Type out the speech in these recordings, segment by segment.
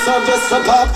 are just a pop.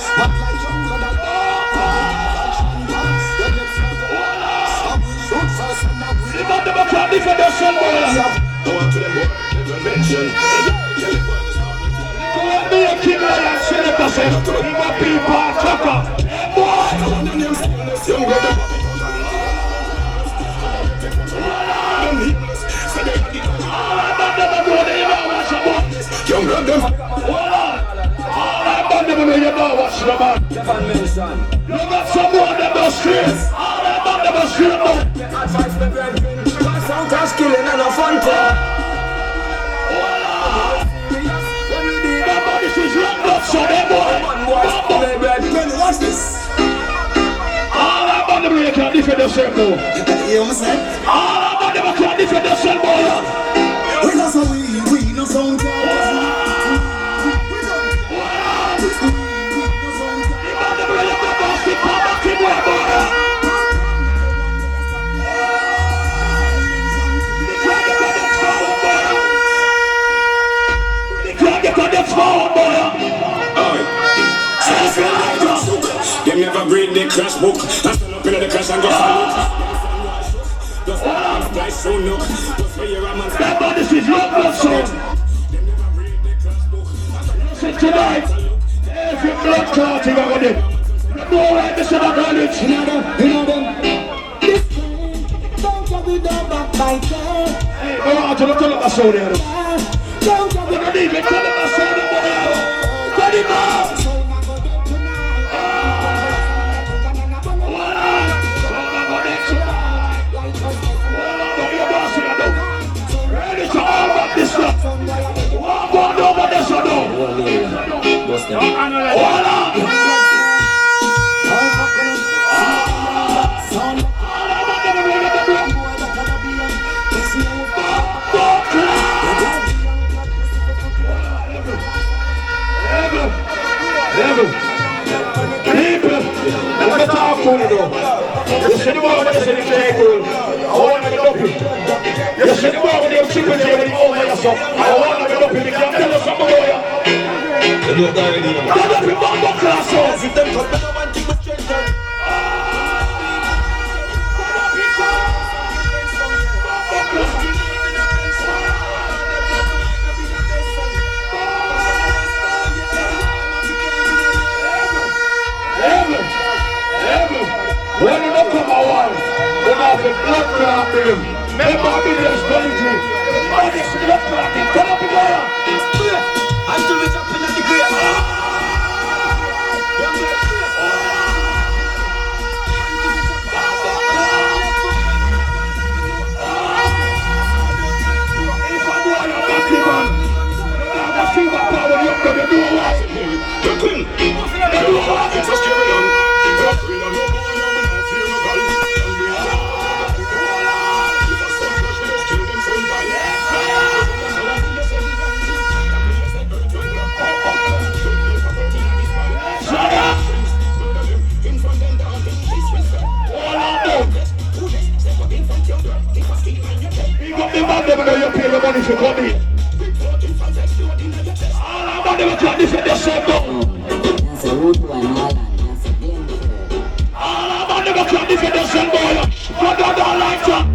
Look at someone that does streets. All that man that does streets. Sound cash killing and a fun thing. This is your blood, so that boy. Watch this. All that man that can't defend themselves, boy. You know what I'm saying? All that man that can't defend themselves, boy. We know so we know sound Them never read the crash book. I stand up in the crash and go salute. Just fly so look. Just for your man. That man, this is your blood, son. Them never read the crash book. Listen tonight. Every blood clotting over them. You know why they said I got it. You know them. This time, don't get me down back by time. Hey, go on to the tell us so there. Don't get me Don't even tell us so there. Get him out. When you look at my wife, when I have a blood clot in him, remember I did this country. I just blood clot him, come up in there. until we jump in the grave. Money for coming. All our money will come defend yourself though. That's a root one, that's a danger. All our money will come defend yourself boy. God don't like that.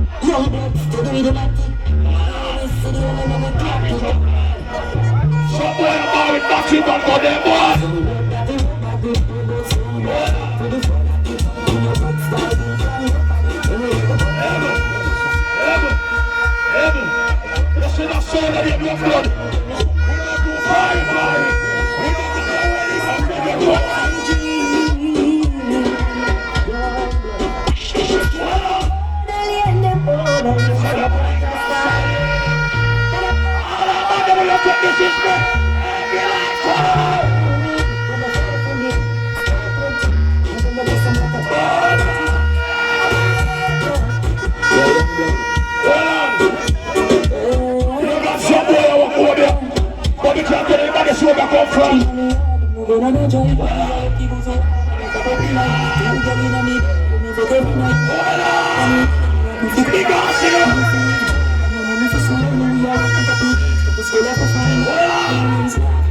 Some boy are married back to back for them boy.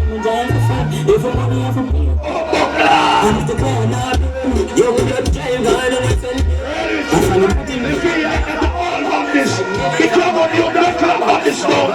If I'm money, I'm from here. I'm the clown, yo, we got giant guard and it's all of this. Become on your black club on this floor.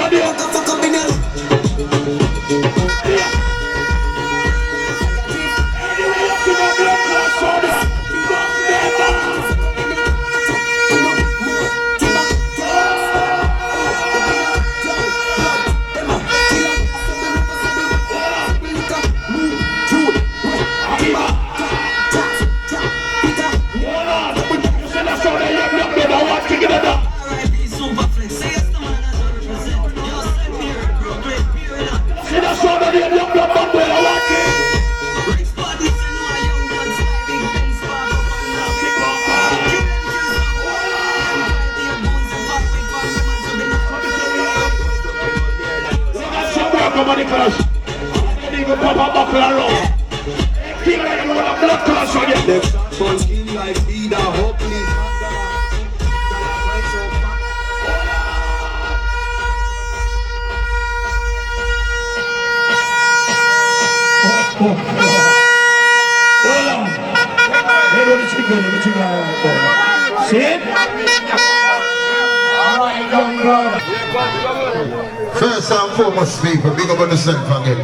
First and foremost, people, big up on the self again.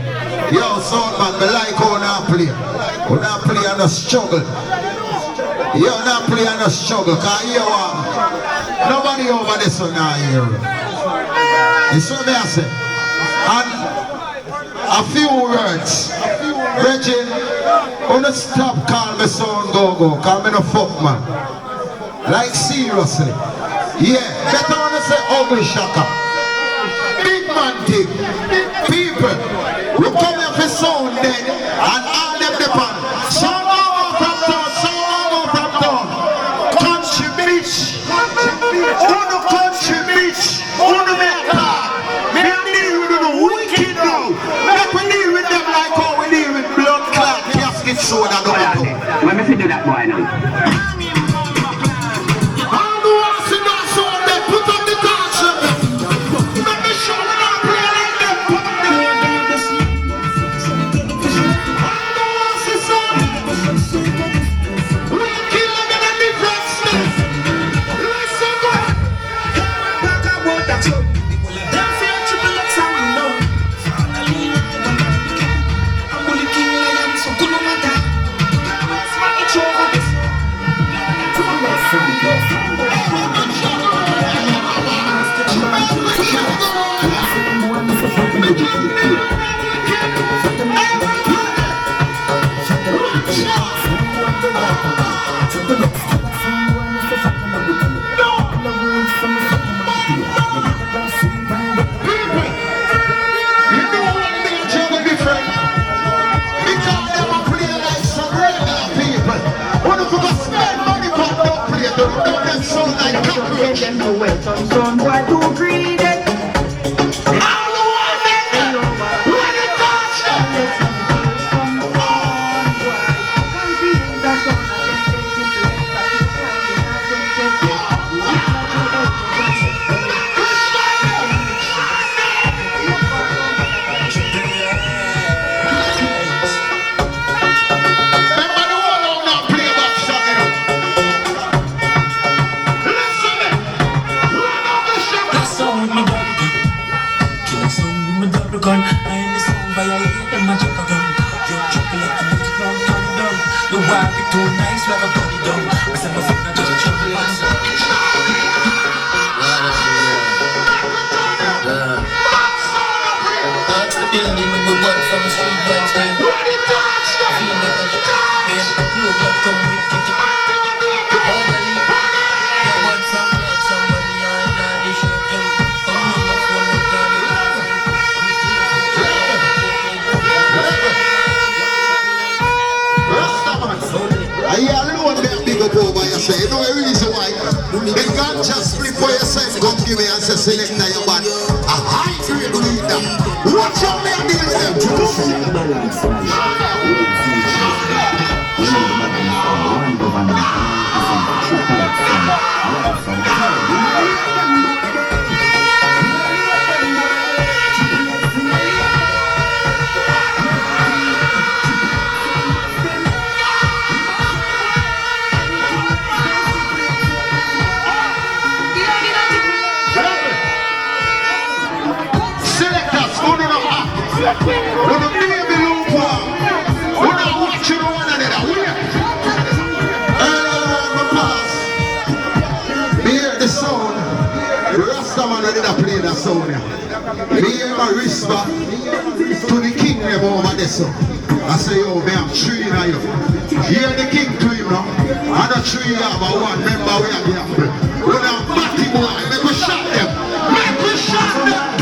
Yo, soundman, me like how now play. How now play and a struggle. Yo, now play and a struggle. Cause you nobody over this one now here. You see what I say? And a few words. Virgin, wanna stop call me sound go. Call me no fuck man. Like seriously. Yeah, better wanna say ugly shaka. Big man thing. People, we come here for sound dead and all them depend. Sound over from town, sound over from town. Country bitch. On the country bitch. On the make car. Me and deal with the wicked now. Make we deal with them like how we deal with blood clot, casket soda. Let me see that boy now. Son, why too greedy? You know the reason why? The ganja split for yourself, come give me and say select now your body. A high grade leader. Watch out me and deal with them a sound. Me hear my whisper to the king them over there, so. I say, yo, me have three now, you. Hear the king to him now. And the three have a one member we have here. When I'm batty boy, make we shot them. Make we shot them.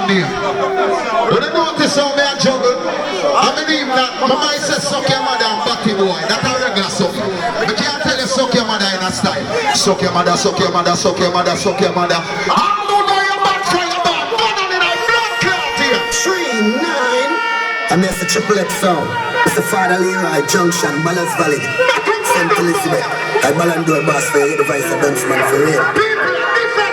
When I notice how me a juggle, I believe that my mind says suck your mother and batty boy. That's a regular suck. I can't tell you suck your mother in a style. Suck your mother, suck your mother, suck your mother, suck your mother. I don't know your back for your back. None of it, I'm blood clot here. 3-9. And that's the triple X sound. It's the Father Leroy Junction, Balance Valley, St. Elizabeth. I Ballandor boss for you, the vice of Benchman for real. People are different.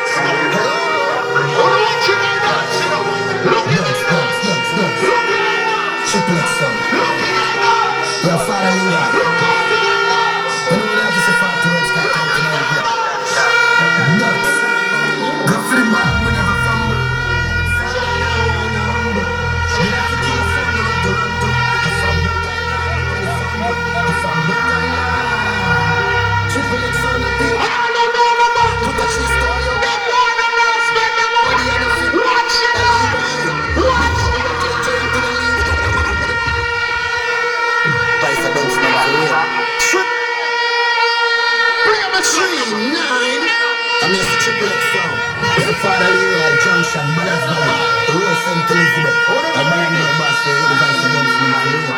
Father Leroy Junction, Balance Valley, the Road St. Elizabeth. I Ballandor boss for you, the vice of Benchman for real.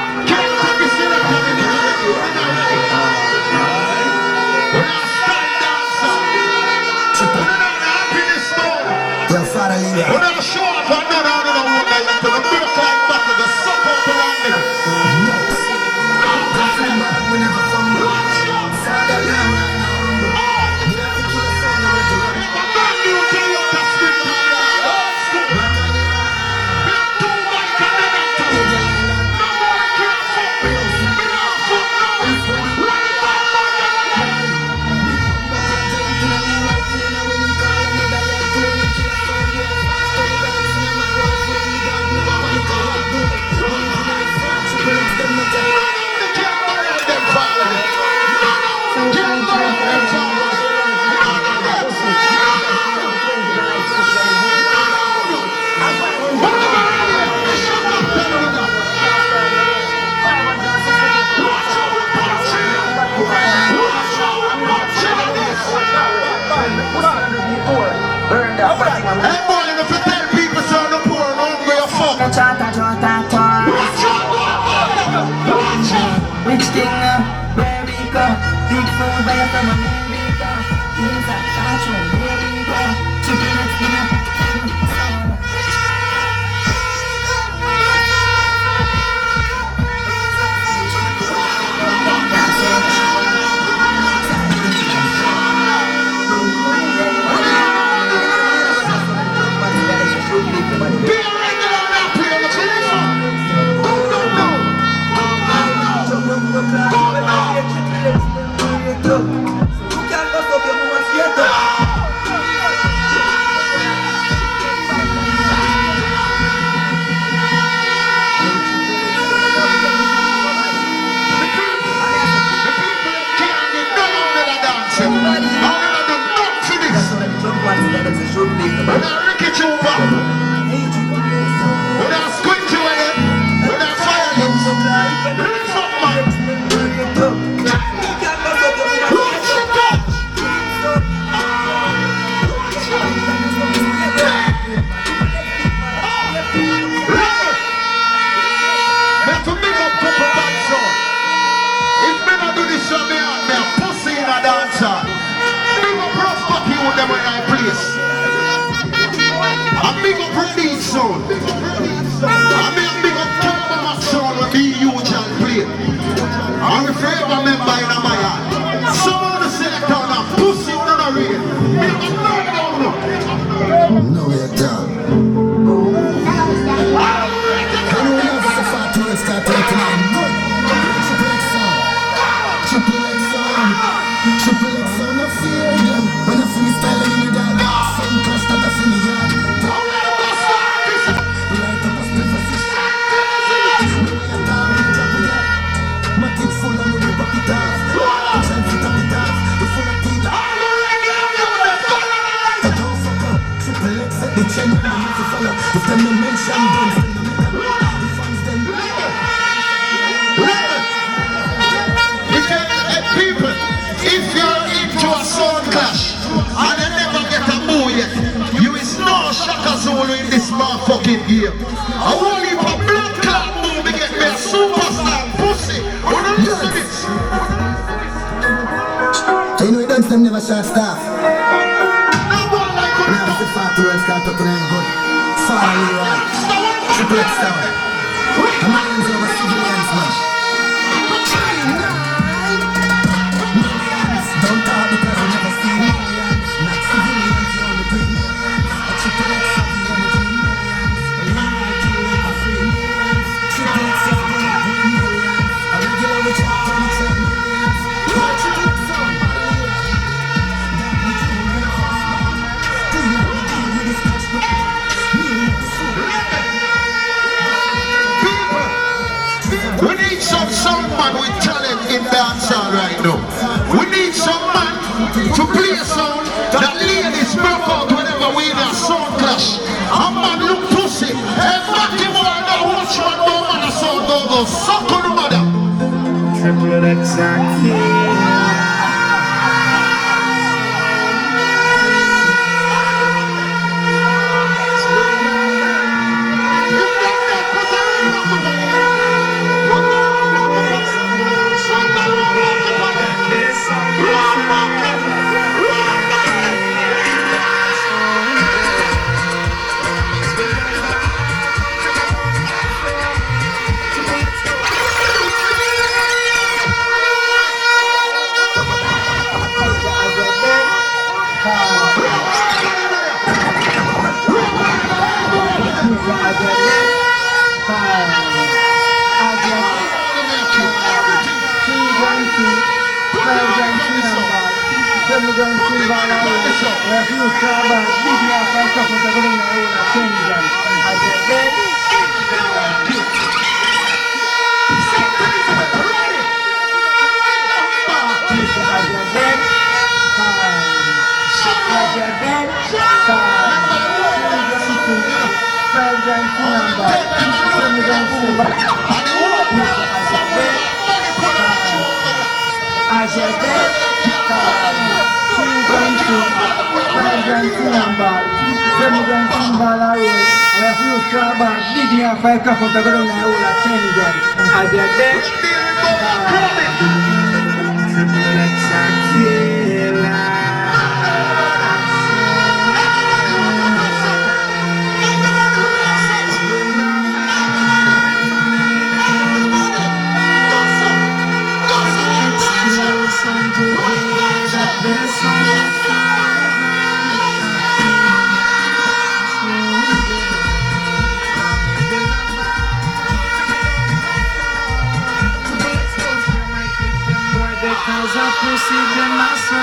Your Father Leroy. When I show up, I know how to walk like that. The milk like back to the suck up around me. We never fumble. Father Leroy. when I place. A big up Redeem sound. A big up Calmax sound when the usual play. I'm a forever member in my yard. Some of the select on a pussy on a rail. No, you're done. Can you know the fat to start taking on? Triple X sound, I feel them. When I see me styling in the dark, some clash that I see me yard. Light up a split for fish. No way I'm down, I'm dropping that. My kick full and we whip up it off. I'm trying to tap it off. We're full of teeth. I don't fuck up. Triple X at the chain, I'm not to follow. If them no mention, don't send them in the fans them. People, if you're into a sound clash and you never get a move yet, you is no Shaka Zulu in this motherfucking game. I want you for blood clot move to get me a superstar pussy. Wanna listen to this? You know, you dance them never short staff. No one like When I have the fat words can't talk to them good. Finally, right. Triple X down. A man's over civilians, man. Don't talk because I never see millions. Not civilians, you only bring millions. A triple X of the energy millions. A free millions. Triple X of the energy millions. A regular with your contract millions. Triple X on we need some soundman with talent in dancehall right now. We need some man to play a sound that ladies broke out whenever we in a sound clash. A man look pussy. Hey, Matty boy, now watch one no man a sound go suck on the mother. Triple X and pussy, them not so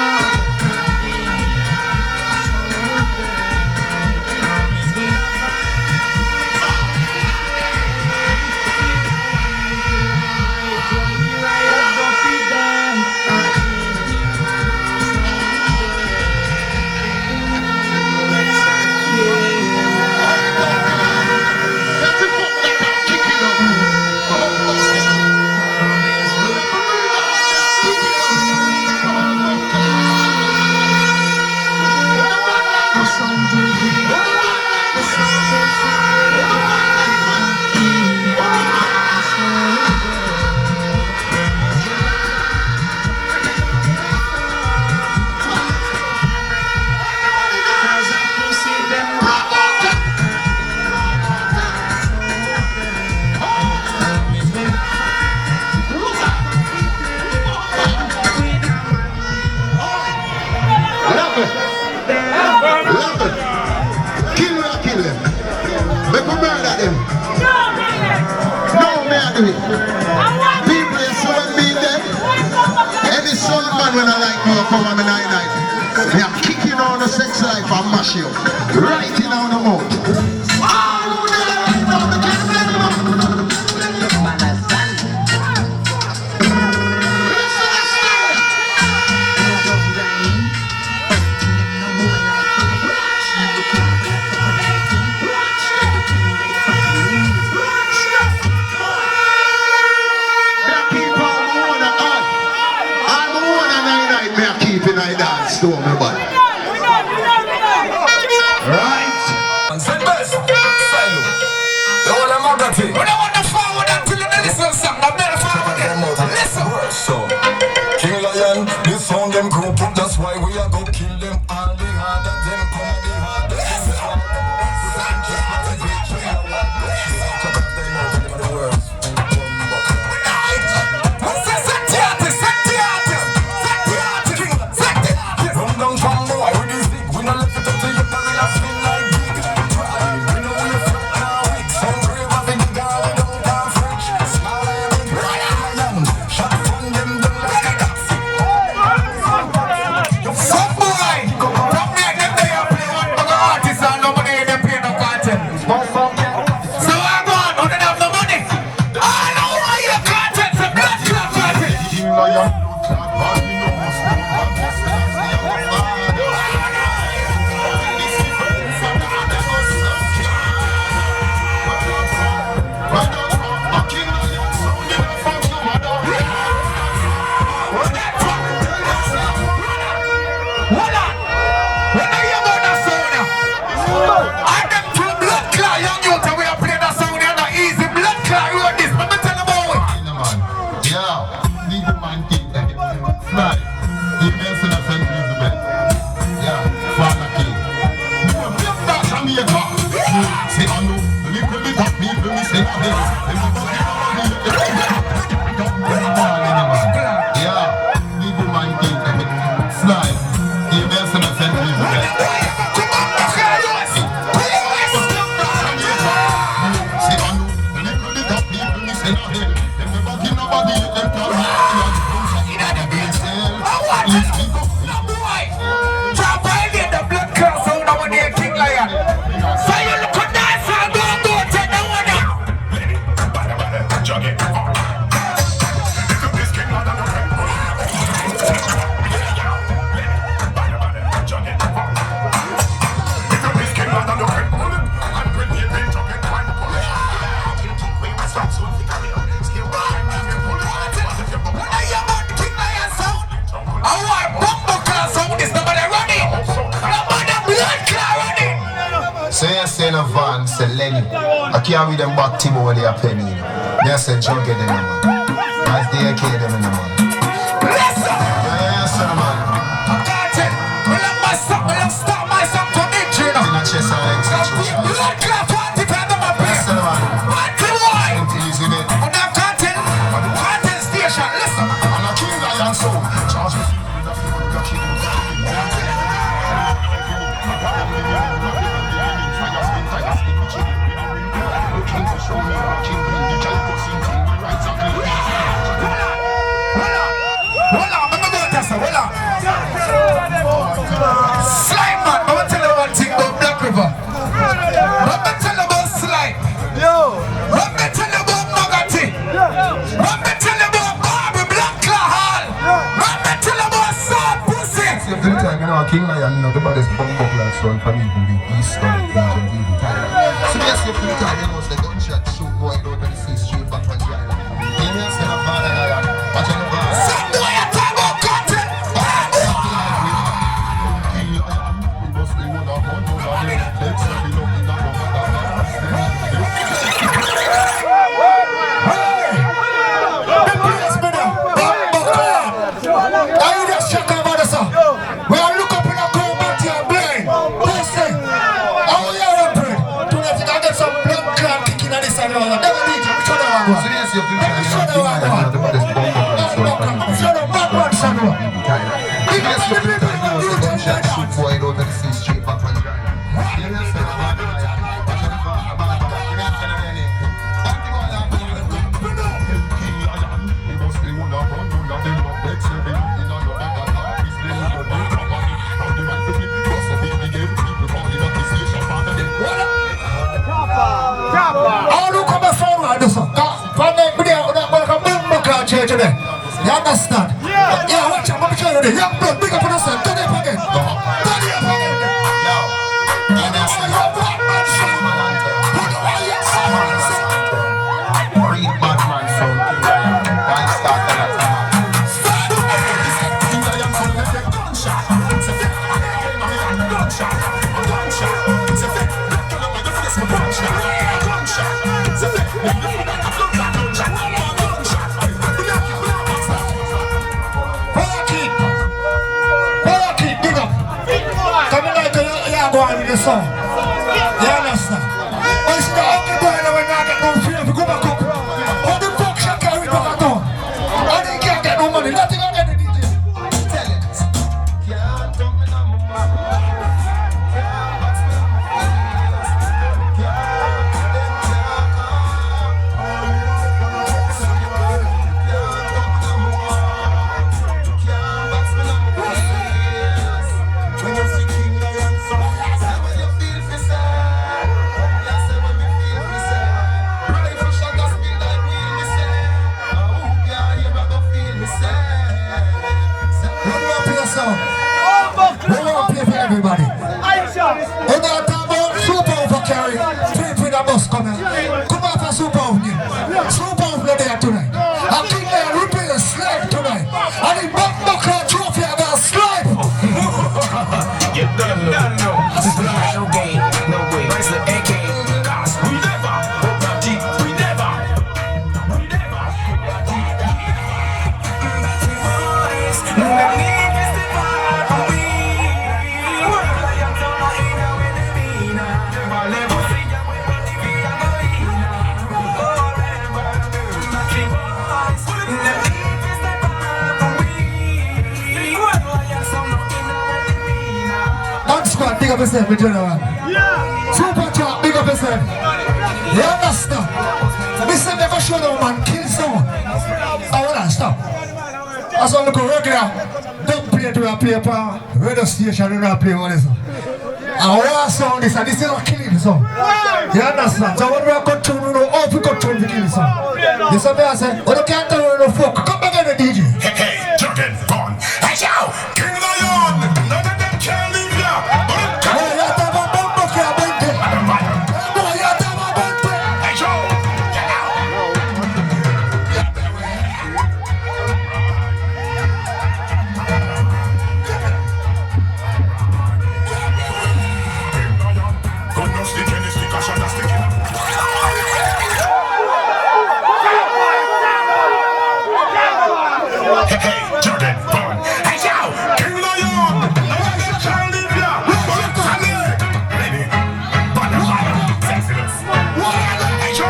do it. People, you see what me there? Any son man when I like me, come on me night. Me am kicking on the sex life and mash you. Right in on the mouth. I dance to me, but right. Say best, say you. The whole of my dirty. We don't want to forward until you listen to something. I'm better forward it. Listen. So, King Lion, this song them group up. That's why we are go kill them all the harder. Them come the harder. I carry them back to where they are penny. Yes, I jug get them, man. As they are them in the man. Yes, man. We'll stop myself from injury. In a chest and legs situation. Blood clot, what if I don't appear? Yes, man. What the why? Easy, man. On that content station, listen. I'm a king lion, so charge me. Slime man, I want to tell you one thing about Black River. Let me tell you about Slime. Let me tell you about Magati. Let me tell you about Barbie Black Hall. Let me tell you about Soft Pussy. Every time you know King Lion, you know the baddest bumbo class one from even the Eastern region, even Thailand. So yes, every time you know the gunshot shoot boy out of the sea straight back from the island. You know, say the father lion, watch on the bar. Some boy you talk about content. gunshot, a gunshot. It's a fact, black color on your face, my gunshot, a gunshot. It's a fact, you feel like a gunshot, gunshot, a gunshot. Hold big up. Come in like you're going with the song. You understand? But it's the only boy that we're not getting no fear if you go back up. How the fuck shall carry back at all? How they can't get no money? Nothing on the DJ. Tell it. Can't dump me on my mind. Everybody. And now talk about super over carry. Free the bus coming. Come out for super over. Super over there tonight. I think they're ripping a slave tonight. And the buckle trophy I got a slave. You done know. This is no game, no way. Raise the AK. Cause we never. We never. Big up yourself, my general. Super chat, big up yourself. You understand? Me say never show no man kill someone. I wanna stop. That's all look regular. Don't play to a paper. Radio station do not play what is. I want song this and this is not killing song. You understand? So when we are cut tune, we know how to cut tune to kill song. You see me I say, oh you can't tell me no fuck. Come back in the DJ. Hey, Jordan, gone. Hey, yo, King Lion. None of them can leave ya. Hey, Jordan, gone. Hey, yo, King Lion. None of them can leave ya. Ready? Butterfly, sexiness. Hey, yo,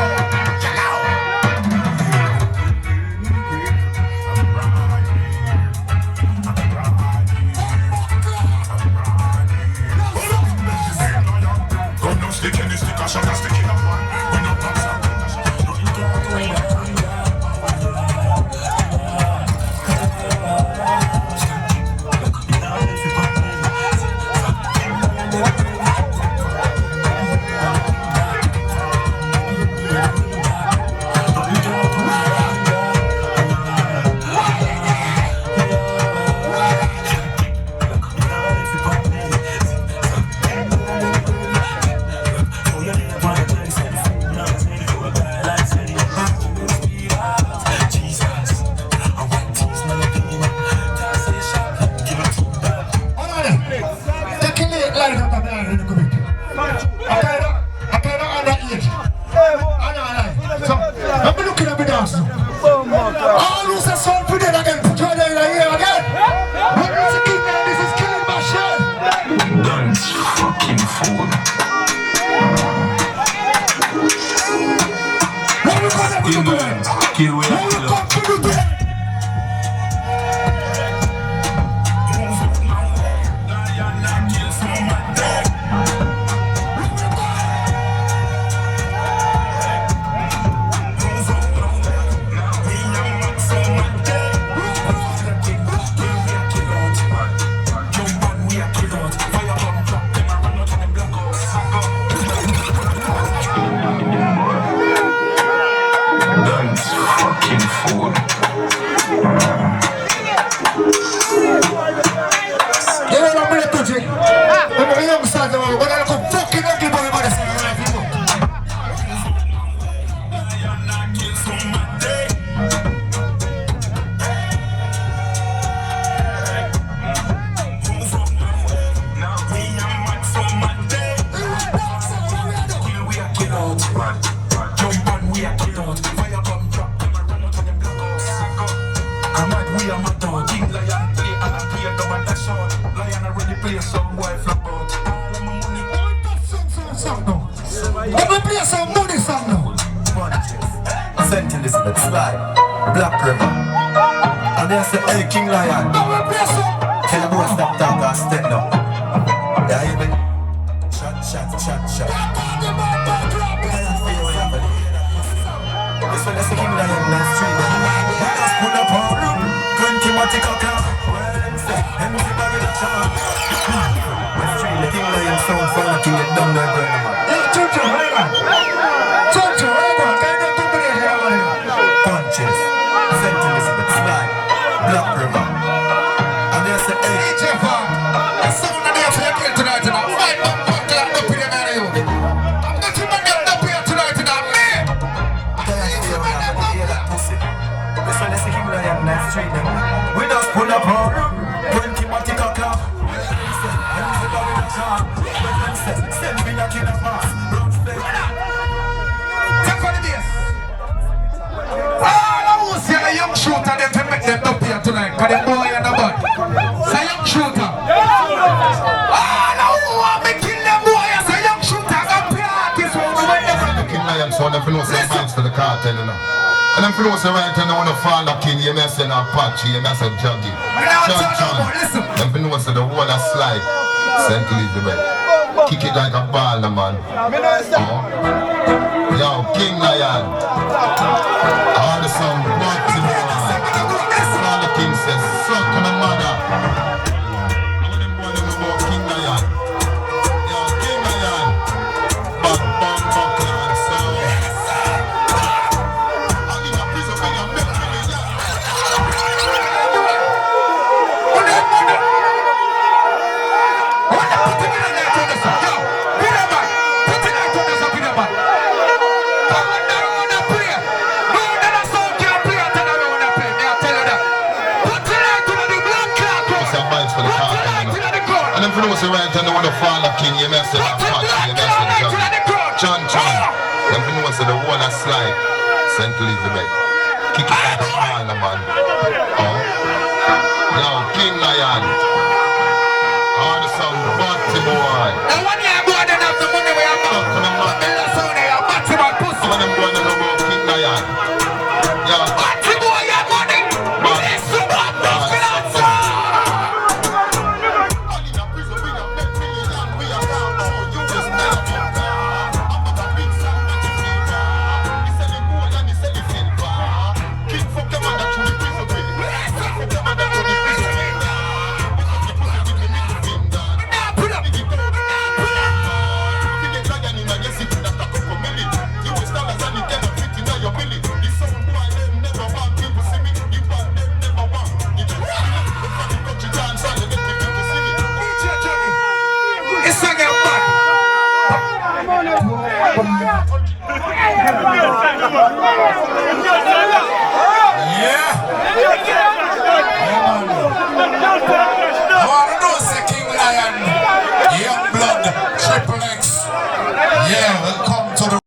gun no stick in the stick, a shot a stick in a man. We no box up. All who's a soul for dead again, put your head in here again. When this is killing, this is killing my shit. Dance fucking fool. What we gonna do today? Kill What we gonna do today? play some boy flap out. Let me play some money song now. Punches, St. Elizabeth, Slide, Black River. And they say, hey, King Lion. Let me play some. Tell the boy stop talking and step now. Yeah, you been shot. This one is the King Lion in the street. Just pull up on room, 20 matic o'clock. MC Barry the Charm. The street, the King Lion sound for the king, you don't know where the man. Chuchu, hold on. Chuchu, hold on. Can you do me here? Punches, St. Elizabeth, Slide, Black River. And they say, hey, DJ Farm. The sound of the affair here tonight. Right now, fuck that up in the area. I'm not even getting up here tonight. Man. this one is the King Lion in the street. We just pull up on 20 matic o'clock. MC Barry the Charm. Send me a killer pass. Take on the bass. All I want to see a young shooter them to make them up here tonight. Because the boy and the bud. It's a young shooter. All I want me kill them boy as a young shooter. Up here artists won't do anything. King Lion, so them know some vibes for the cartel, you know. And them flows right and they want to fall the king, you may say no Apache, you may say Juggy. Listen. Them flows the whole of Slide, St. Elizabeth. Kick it like a ball, man. Yo, King Lion. All the song, Butty Boy. All the king says, suck on the mother. All them boy them about King Lion. Yo, King Lion. Buck, clan, so. All in a prison, bring a milk, Flows right and they want to fall the king, you may say that Apache, you may say Juggy. John. Them flows the whole of Slide, St. Elizabeth. Kick it like a ball, man. Yo, King Lion. All the song, Butty Boy. Now one year more than have the money we have now. The last one they have Butty Boy pussy. Some of them boys don't know about King Lion. Yo, Butty Boy have money. Listen what nothing outside. yeah.